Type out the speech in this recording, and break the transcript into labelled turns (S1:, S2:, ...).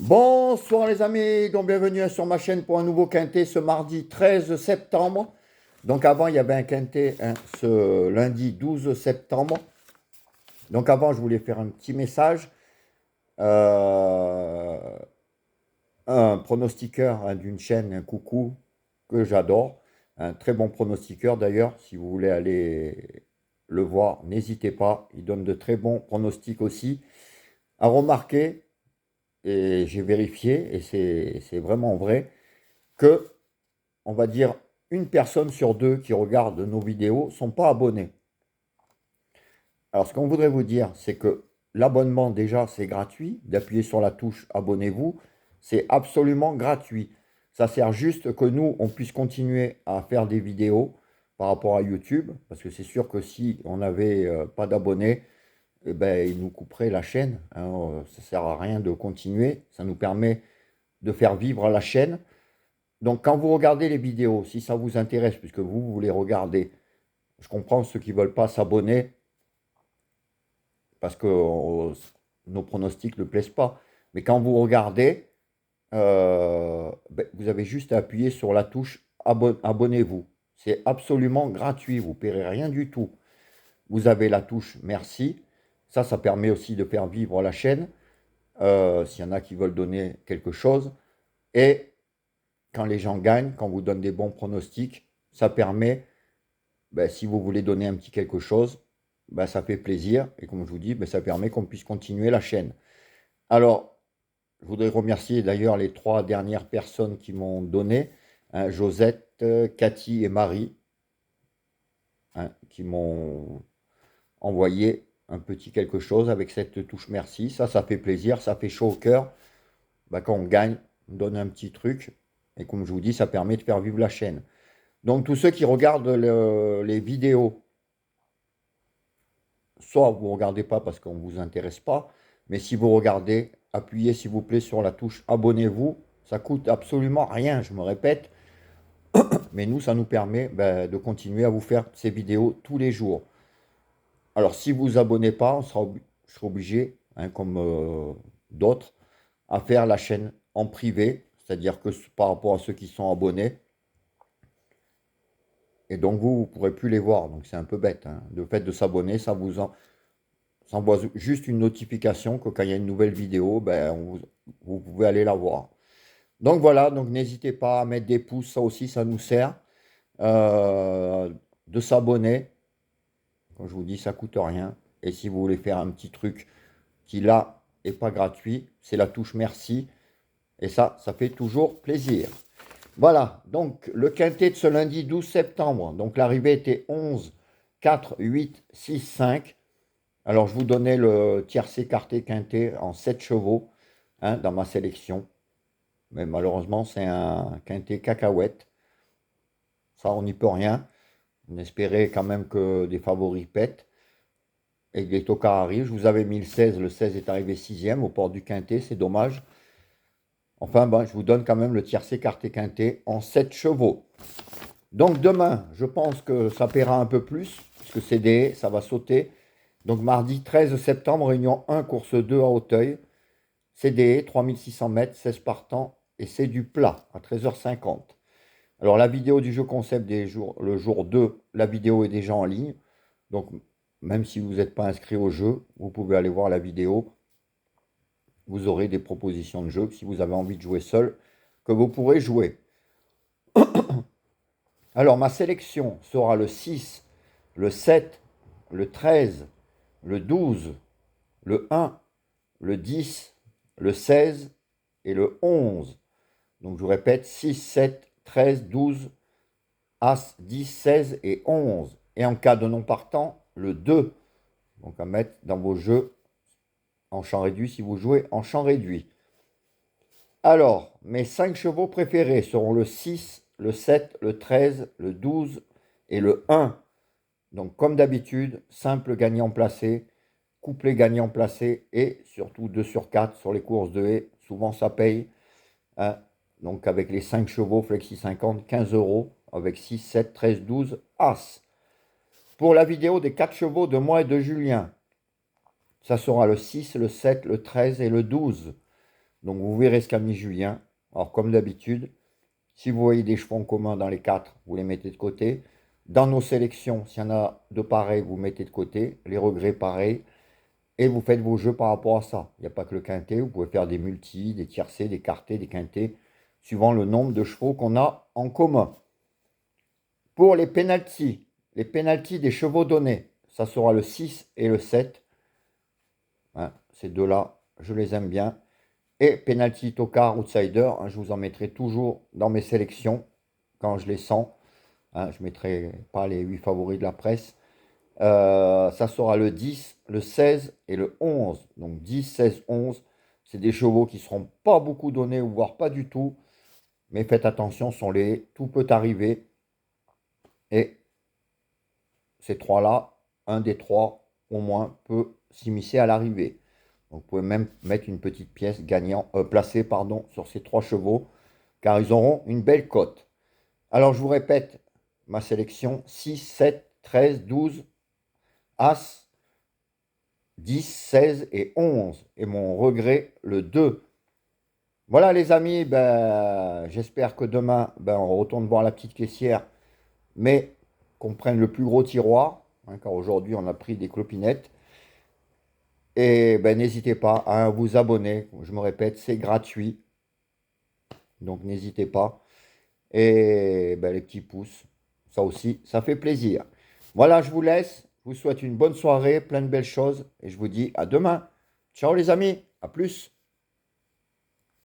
S1: Bonsoir les amis, donc bienvenue sur ma chaîne pour un nouveau quintet ce mardi 13 septembre. Donc avant il y avait un quintet ce lundi 12 septembre. Donc avant je voulais faire un petit message. Euh, un pronostiqueur d'une chaîne, un coucou que j'adore. Un très bon pronostiqueur d'ailleurs, si vous voulez aller le voir, n'hésitez pas. Il donne de très bons pronostics aussi. À remarquer, et j'ai vérifié, et c'est vraiment vrai, que, on va dire, une personne sur deux qui regarde nos vidéos ne sont pas abonnés. Alors, ce qu'on voudrait vous dire, c'est que l'abonnement, déjà, c'est gratuit. D'appuyer sur la touche abonnez-vous, c'est absolument gratuit. Ça sert juste que nous, on puisse continuer à faire des vidéos par rapport à YouTube, parce que c'est sûr que si on n'avait pas d'abonnés, eh ben, ils nous couperaient la chaîne, hein. Ça ne sert à rien de continuer. Ça nous permet de faire vivre la chaîne. Donc, quand vous regardez les vidéos, si ça vous intéresse, puisque vous voulez regarder, je comprends ceux qui ne veulent pas s'abonner parce que nos pronostics ne plaisent pas. Mais quand vous regardez, vous avez juste à appuyer sur la touche abonnez-vous. C'est absolument gratuit, vous ne paierez rien du tout. Vous avez la touche merci. Ça permet aussi de faire vivre la chaîne, s'il y en a qui veulent donner quelque chose. Et quand les gens gagnent, quand vous donnez des bons pronostics, ça permet, si vous voulez donner un petit quelque chose, ça fait plaisir. Et comme je vous dis, ça permet qu'on puisse continuer la chaîne. Alors, je voudrais remercier d'ailleurs les trois dernières personnes qui m'ont donné, hein, Josette, Cathy et Marie, hein, qui m'ont envoyé un petit quelque chose avec cette touche merci. Ça fait plaisir, ça fait chaud au cœur. Quand on gagne, on donne un petit truc. Et comme je vous dis, ça permet de faire vivre la chaîne. Donc tous ceux qui regardent les vidéos, soit vous ne regardez pas parce qu'on ne vous intéresse pas, mais si vous regardez, appuyez s'il vous plaît sur la touche abonnez-vous. Ça coûte absolument rien, je me répète, mais nous, ça nous permet de continuer à vous faire ces vidéos tous les jours. Alors si vous vous abonnez pas, je serai obligé, hein, comme d'autres, à faire la chaîne en privé, c'est-à-dire que par rapport à ceux qui sont abonnés, et donc vous ne pourrez plus les voir. Donc c'est un peu bête, hein. Le fait de s'abonner, ça envoie juste une notification que quand il y a une nouvelle vidéo, vous pouvez aller la voir. Donc voilà, donc n'hésitez pas à mettre des pouces, ça aussi, ça nous sert. De s'abonner, comme je vous dis, ça coûte rien. Et si vous voulez faire un petit truc qui là est pas gratuit, c'est la touche merci. Et ça fait toujours plaisir. Voilà, donc le quintet de ce lundi 12 septembre. Donc l'arrivée était 11, 4, 8, 6, 5. Alors je vous donnais le tiercé écarté quintet en 7 chevaux, hein, dans ma sélection. Mais malheureusement, c'est un quintet cacahuète. Ça, on n'y peut rien. On espérait quand même que des favoris pètent et que les tocards arrivent. Je vous avais mis le 16 est arrivé sixième au port du quintet, c'est dommage. Enfin, je vous donne quand même le tiercé écarté quintet en 7 chevaux. Donc demain, je pense que ça paiera un peu plus, puisque CDE, ça va sauter. Donc mardi 13 septembre, réunion 1, course 2 à Auteuil. CDE, 3600 mètres, 16 partants, et c'est du plat à 13h50. Alors la vidéo du jeu concept le jour 2, la vidéo est déjà en ligne. Donc même si vous n'êtes pas inscrit au jeu, vous pouvez aller voir la vidéo. Vous aurez des propositions de jeu si vous avez envie de jouer seul, que vous pourrez jouer. Alors ma sélection sera le 6, le 7, le 13, le 12, le 1, le 10, le 16 et le 11. Donc je vous répète, 6, 7, 13, 12, As, 10, 16 et 11. Et en cas de non partant, le 2. Donc à mettre dans vos jeux en champ réduit si vous jouez en champ réduit. Alors, mes 5 chevaux préférés seront le 6, le 7, le 13, le 12 et le 1. Donc comme d'habitude, simple gagnant placé, couplet gagnant placé et surtout 2 sur 4 sur les courses de haies. Souvent ça paye, hein. Donc avec les 5 chevaux Flexi 50, 15 euros avec 6, 7, 13, 12, As. Pour la vidéo des 4 chevaux de moi et de Julien, ça sera le 6, le 7, le 13 et le 12. Donc vous verrez ce qu'a mis Julien. Alors comme d'habitude, si vous voyez des chevaux en commun dans les 4, vous les mettez de côté. Dans nos sélections, s'il y en a de pareils, vous mettez de côté. Les regrets, pareil. Et vous faites vos jeux par rapport à ça. Il n'y a pas que le quintet. Vous pouvez faire des multis, des tiercés, des quartés, des quintés, suivant le nombre de chevaux qu'on a en commun. Pour les pénaltys des chevaux donnés, ça sera le 6 et le 7. Hein, ces deux-là, je les aime bien. Et penalty, tocard, outsider, hein, je vous en mettrai toujours dans mes sélections quand je les sens. Hein, je ne mettrai pas les 8 favoris de la presse. Ça sera le 10, le 16 et le 11. Donc 10, 16, 11. C'est des chevaux qui ne seront pas beaucoup donnés, voire pas du tout. Mais faites attention, tout peut arriver. Et ces trois-là, un des trois au moins peut s'immiscer à l'arrivée. Donc vous pouvez même mettre une petite pièce placée sur ces 3 chevaux, car ils auront une belle cote. Alors je vous répète, ma sélection 6, 7, 13, 12, As, 10, 16 et 11. Et mon regret, le 2. Voilà les amis, j'espère que demain, on retourne voir la petite caissière, mais qu'on prenne le plus gros tiroir, hein, car aujourd'hui on a pris des clopinettes. Et n'hésitez pas à vous abonner, je me répète, c'est gratuit, donc n'hésitez pas. Et les petits pouces, ça aussi, ça fait plaisir. Voilà, je vous laisse, je vous souhaite une bonne soirée, plein de belles choses, et je vous dis à demain. Ciao les amis, à plus.